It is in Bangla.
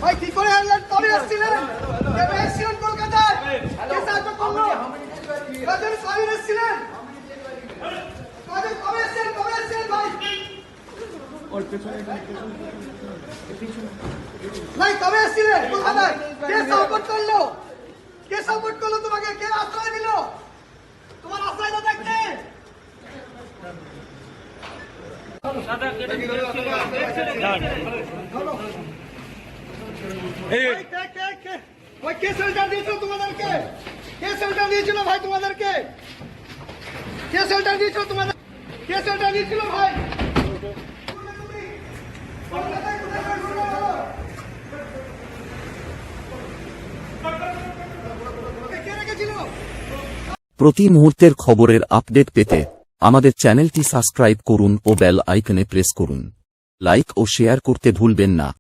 ভাই কি করে আনলেন? কবে এসেছিলেন? কবে এসেছিলেন কলকাতায়? কে সাহায্য করলো? কবে এসেছিলেন? কবে এসেছিলেন? কবে এসেছিলেন ভাই? ভাই কবে এসেছিলেন কলকাতায়? কে সাপোর্ট করলো? কে সাপোর্ট করলো তোমাকে? কে আশ্রয় দিল? তোমার আশ্রয় দাতা কে? কে শেল্টার দিয়েছিল তোমাদেরকে? কে শেল্টার দিয়েছিল ভাই তোমাদেরকে? কে শেল্টার দিয়েছিল তোমাদের? কে শেল্টার দিয়েছিল ভাই? কে রেখেছিল? প্রতি মুহূর্তের খবরের আপডেট পেতে আমাদের চ্যানেলটি সাবস্ক্রাইব করুন ও বেল আইকনে প্রেস করুন। লাইক ও শেয়ার করতে ভুলবেন না।